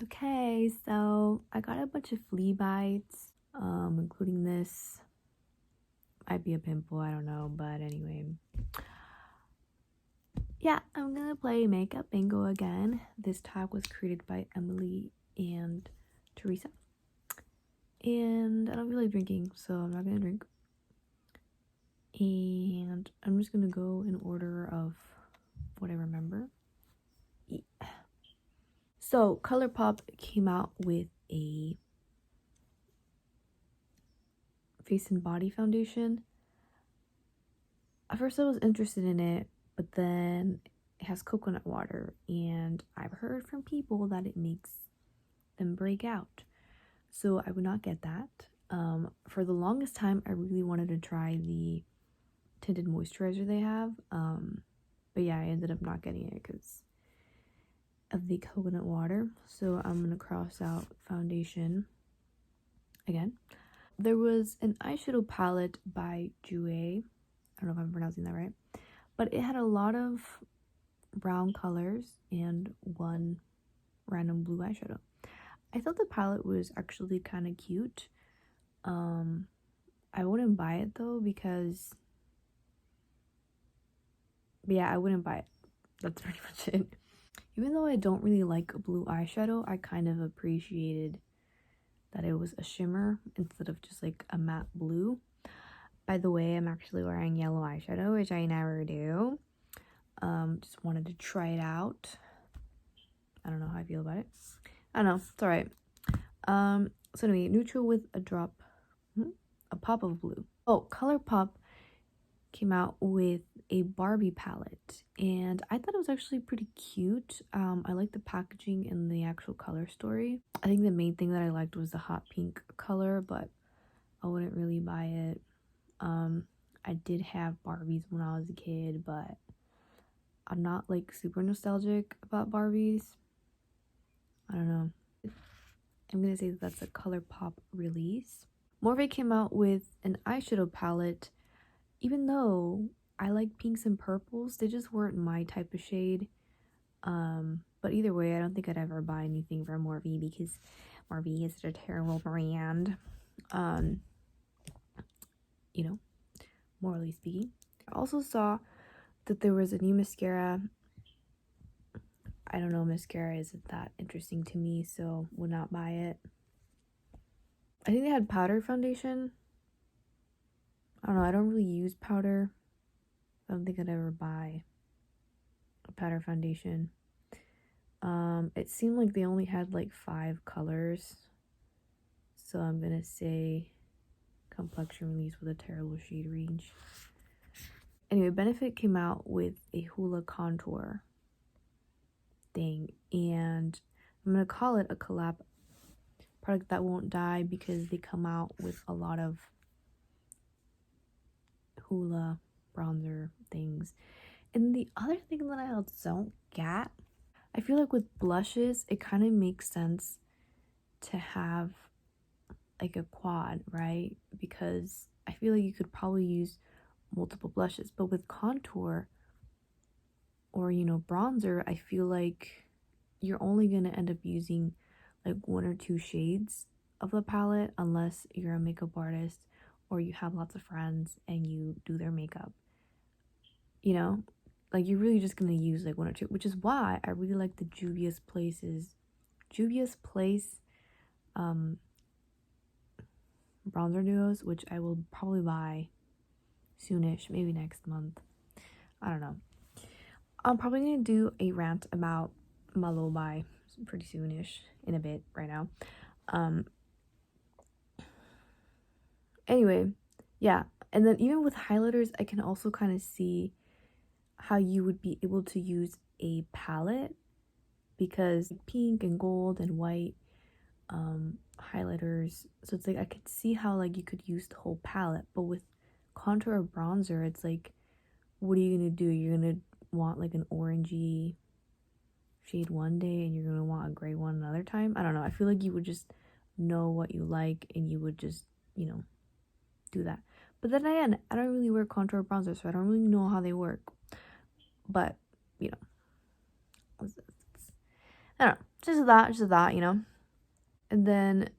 Okay, so I got a bunch of flea bites, including this. Might be a pimple, I don't know, but anyway. Yeah, I'm gonna play Makeup Bingo again. This tag was created by Emily and Theresa. And I don't feel like drinking, so I'm not gonna drink. And I'm just gonna go in order of what I remember. Yeah. So ColourPop came out with a face and body foundation. At first I was interested in it, but then it has coconut water, and I've heard from people that it makes them break out, so I would not get that. For the longest time I really wanted to try the tinted moisturizer they have, but yeah, I ended up not getting it because of the coconut water. So I'm gonna cross out foundation again. There was an eyeshadow palette by Decay. I don't know if I'm pronouncing that right, but it had a lot of brown colors and one random blue eyeshadow. I thought the palette was actually kind of cute. I wouldn't buy it though because, yeah, I wouldn't buy it. That's pretty much it. Even though I don't really like blue eyeshadow, I kind of appreciated that it was a shimmer instead of just like a matte blue. By the way, I'm actually wearing yellow eyeshadow, which I never do. Just wanted to try it out. I don't know how I feel about it. I don't know, it's all right. So anyway, neutral with a pop of blue. Oh, ColourPop came out with a Barbie palette, and I thought it was actually pretty cute. I like the packaging and the actual color story. I think the main thing that I liked was the hot pink color, but I wouldn't really buy it. I did have Barbies when I was a kid, but I'm not like super nostalgic about Barbies. I don't know. I'm gonna say that that's a ColourPop release. Morphe came out with an eyeshadow palette. Even though I like pinks and purples, they just weren't my type of shade. But either way, I don't think I'd ever buy anything from Morphe because Morphe is a terrible brand. You know, morally speaking. I also saw that there was a new mascara. I don't know, mascara isn't that interesting to me, so would not buy it. I think they had powder foundation. I don't know, I don't really use powder. I don't think I'd ever buy a powder foundation. It seemed like they only had like 5 colors, so I'm gonna say complexion release with a terrible shade range. Anyway, Benefit came out with a Hoola contour thing, and I'm gonna call it a collab product that won't die because they come out with a lot of Hoola bronzer things. And the other thing that I don't get, I feel like with blushes it kind of makes sense to have like a quad, right? Because I feel like you could probably use multiple blushes, but with contour or, you know, bronzer, I feel like you're only gonna end up using like 1 or 2 shades of the palette unless you're a makeup artist or you have lots of friends and you do their makeup. You know, like you're really just gonna use like 1 or 2, which is why I really like the Juvia's Place bronzer duos, which I will probably buy soonish, maybe next month. I don't know. I'm probably gonna do a rant about my low buy pretty soonish, in a bit right now. Anyway, yeah. And then even with highlighters, I can also kind of see how you would be able to use a palette, because pink and gold and white highlighters, so it's like I could see how like you could use the whole palette. But with contour or bronzer, it's like, what are you gonna do? You're gonna want like an orangey shade one day and you're gonna want a gray one another time. I don't know, I feel like you would just know what you like and you would just, you know, do that. But then again, I don't really wear contour bronzer, so I don't really know how they work. But, you know, I don't know. just that, you know. And then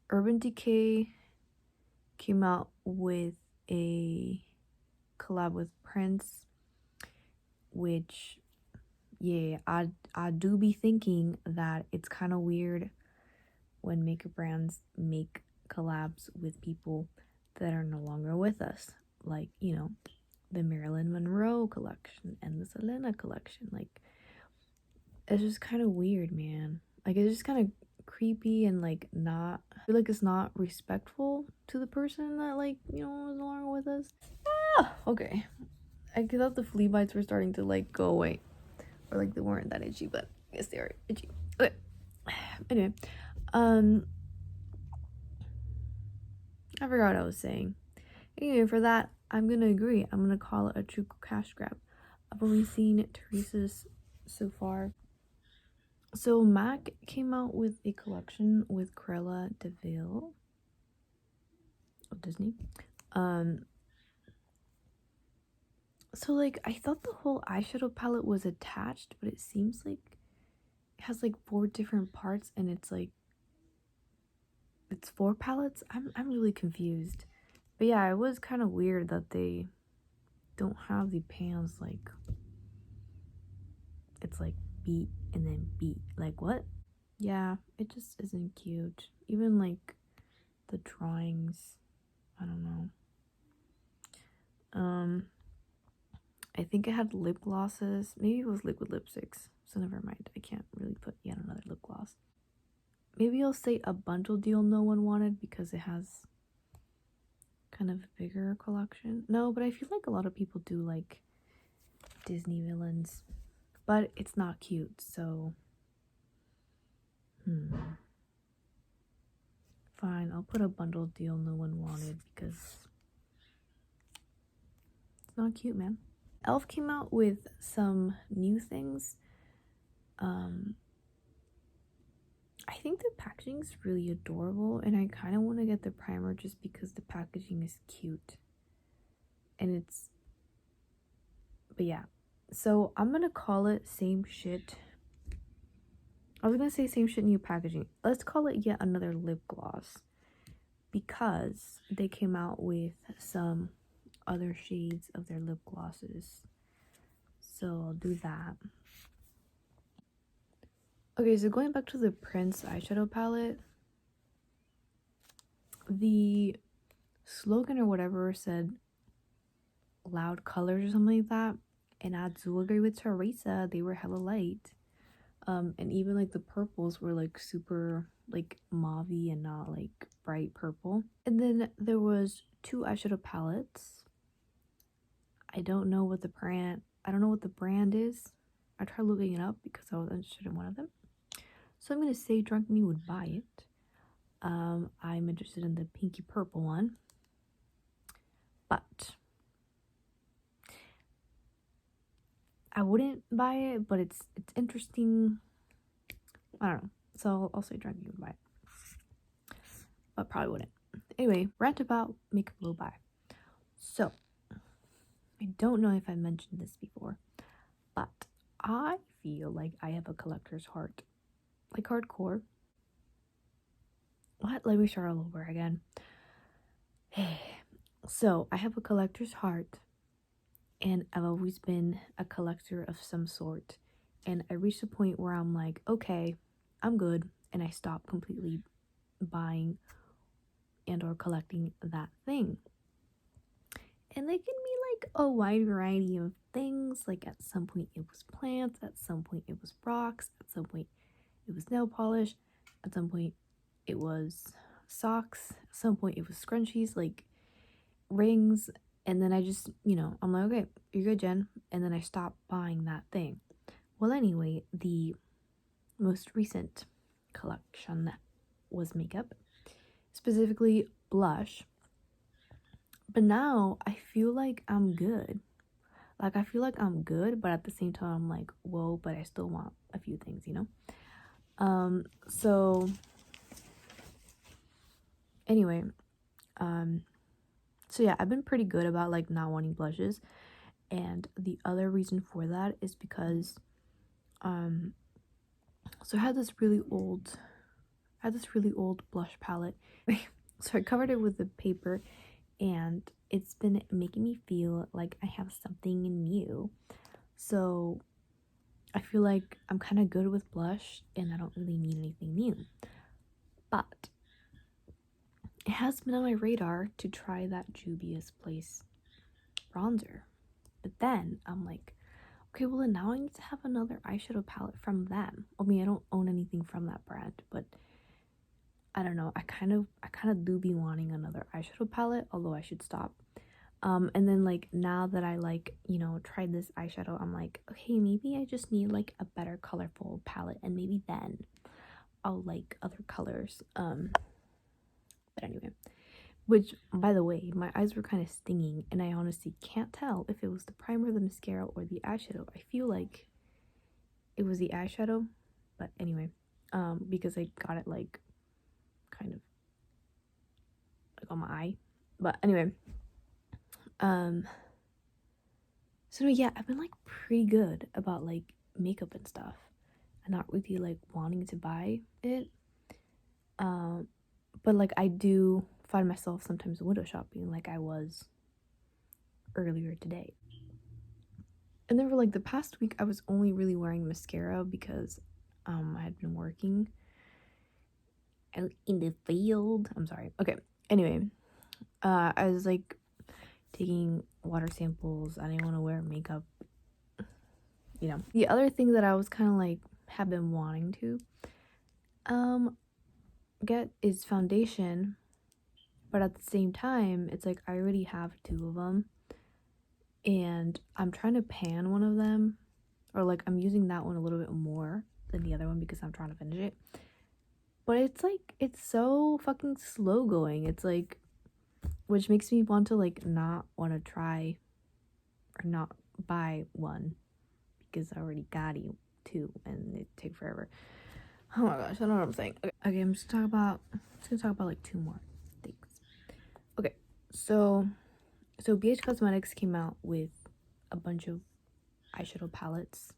Urban Decay came out with a collab with Prince, which, yeah, I do be thinking that it's kind of weird when makeup brands make collabs with people that are no longer with us, like, you know, the Marilyn Monroe collection and the Selena collection. Like, it's just kind of weird, man. Like, it's just kind of creepy and like not, I feel like it's not respectful to the person that, like, you know, is no longer with us. Okay, I thought the flea bites were starting to like go away, or like they weren't that itchy, but I guess they are itchy. Okay. Anyway, I forgot what I was saying. Anyway, for that, I'm gonna agree. I'm gonna call it a true cash grab. I've only seen Theresa's so far. So MAC came out with a collection with Cruella de Vil of Disney. So like I thought the whole eyeshadow palette was attached, but it seems like it has like 4 different parts, and it's like it's 4 palettes. I'm really confused. But yeah, it was kind of weird that they don't have the pans like it's like beat and then beat. Like, what? Yeah, it just isn't cute. Even like the drawings, I don't know. I think it had lip glosses. Maybe it was liquid lipsticks. So never mind. I can't really put yet another lip gloss. Maybe I'll say a bundle deal no one wanted because it has kind of a bigger collection. No, but I feel like a lot of people do like Disney villains. But it's not cute, so fine, I'll put a bundle deal no one wanted because it's not cute, man. Elf came out with some new things. I think the packaging is really adorable, and I kind of want to get the primer just because the packaging is cute. And it's, but yeah. So I'm gonna call it same shit. I was gonna say same shit, new packaging. Let's call it yet another lip gloss because they came out with some other shades of their lip glosses. So I'll do that. Okay, so going back to the Prince eyeshadow palette, the slogan or whatever said loud colors or something like that, and I do agree with Theresa, they were hella light. And even like the purples were like super like mauvey and not like bright purple. And then there was 2 eyeshadow palettes. I don't know what the brand is. I tried looking it up because I was interested in one of them. So I'm gonna say Drunk Me would buy it. I'm interested in the pinky purple one. But I wouldn't buy it, but it's interesting. I don't know. So I'll say Drunk Me would buy it. But probably wouldn't. Anyway, rant about makeup low buy. So I don't know if I mentioned this before, but I feel like I have a collector's heart. Like hardcore. What? Let me start all over again. So I have a collector's heart, and I've always been a collector of some sort. And I reached a point where I'm like, okay, I'm good, and I stopped completely buying and or collecting that thing. And they can be like a wide variety of things. Like at some point it was plants, at some point it was rocks, at some point it was nail polish, at some point it was socks, at some point it was scrunchies, like rings. And then I just, you know, I'm like, okay, you're good, Jen. And then I stopped buying that thing. Well, anyway, the most recent collection was makeup, specifically blush. But now I feel like I'm good. Like, I feel like I'm good, but at the same time, I'm like, whoa, but I still want a few things, you know? So anyway, so yeah, I've been pretty good about like not wanting blushes. And the other reason for that is because, So I had this really old blush palette. So I covered it with the paper, and it's been making me feel like I have something new. So I feel like I'm kind of good with blush and I don't really need anything new. But it has been on my radar to try that Juvia's Place bronzer. But then I'm like, okay, well then now I need to have another eyeshadow palette from them. I mean, I don't own anything from that brand, but I don't know. I kind of do be wanting another eyeshadow palette, although I should stop. And then like now that I like, you know, tried this eyeshadow, I'm like, okay, maybe I just need like a better colorful palette, and maybe then I'll like other colors. But anyway, which by the way, my eyes were kind of stinging, and I honestly can't tell if it was the primer, the mascara, or the eyeshadow. I feel like it was the eyeshadow, but anyway, because I got it like kind of like on my eye. But anyway, so yeah, I've been like pretty good about like makeup and stuff, and not really like wanting to buy it. But like I do find myself sometimes window shopping, like I was earlier today. And then for like the past week, I was only really wearing mascara because I had been working out in the field. I'm sorry. Okay. Anyway, I was like taking water samples. I didn't want to wear makeup. You know. The other thing that I was kind of like have been wanting to get is foundation, but at the same time, it's like I already have 2 of them, and I'm trying to pan one of them, or like I'm using that one a little bit more than the other one because I'm trying to finish it. But it's like it's so fucking slow going. It's like, which makes me want to like not want to try or not buy one because I already got 2 and it take forever. Oh my gosh, I don't know what I'm saying. Okay, I'm just gonna talk about like 2 more things. Okay, so BH Cosmetics came out with a bunch of eyeshadow palettes,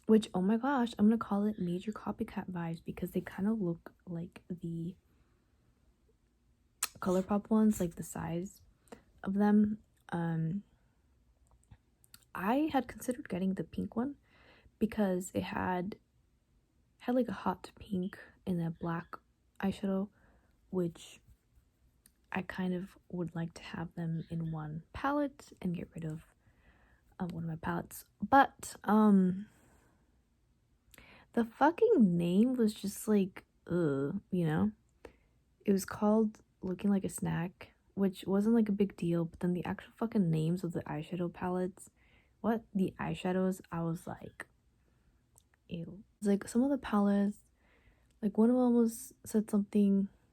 which, oh my gosh, I'm gonna call it major copycat vibes because they kind of look like the ColourPop ones, like the size of them. I had considered getting the pink one because it had like a hot pink and a black eyeshadow, which I kind of would like to have them in one palette and get rid of one of my palettes. But the fucking name was just like you know, it was called Looking Like a Snack, which wasn't like a big deal, but then the actual fucking names of the eyeshadow palettes, the eyeshadows, I was like, ew. It's like some of the palettes, like one of them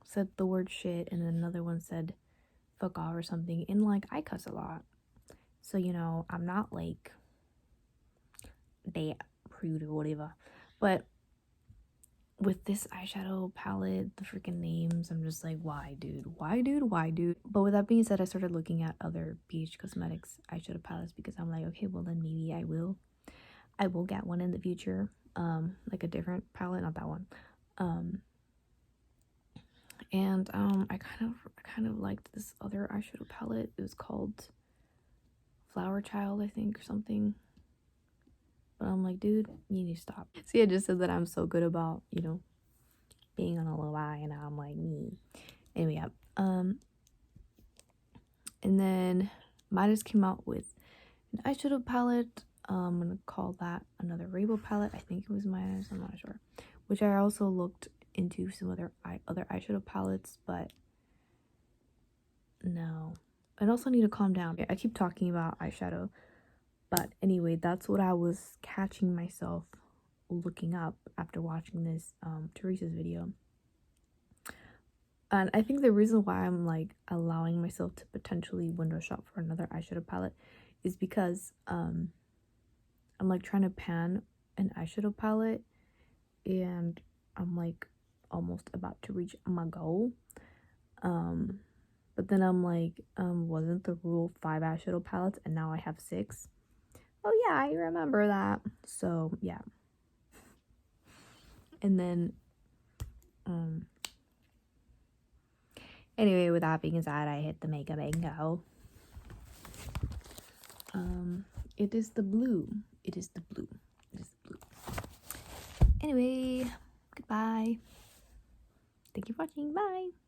said the word shit, and then another one said fuck off or something, and like I cuss a lot, so you know, I'm not like that prude or whatever. But with this eyeshadow palette, the freaking names, I'm just like, why dude? But with that being said, I started looking at other BH Cosmetics eyeshadow palettes because I'm like, okay, well then maybe I will get one in the future, like a different palette, not that one. And I kind of liked this other eyeshadow palette. It was called Flower Child, I think, or something. But I'm like, dude, you need to stop. See, I just said that I'm so good about, you know, being on a low eye, and I'm like, me. Anyway, yeah. And then Midas came out with an eyeshadow palette. I'm gonna call that another rainbow palette. I think it was Midas, I'm not sure. Which I also looked into some other eyeshadow palettes, but no. I also need to calm down. I keep talking about eyeshadow, but anyway, that's what I was catching myself looking up after watching this Theresa's video. And I think the reason why I'm like allowing myself to potentially window shop for another eyeshadow palette is because I'm like trying to pan an eyeshadow palette, and I'm like almost about to reach my goal. But then I'm like, wasn't the rule 5 eyeshadow palettes and now I have 6? Oh yeah, I remember that. So yeah. And then anyway, with that being said, I hit the makeup and go. It is the blue. It is the blue. It is the blue. Anyway, goodbye. Thank you for watching. Bye.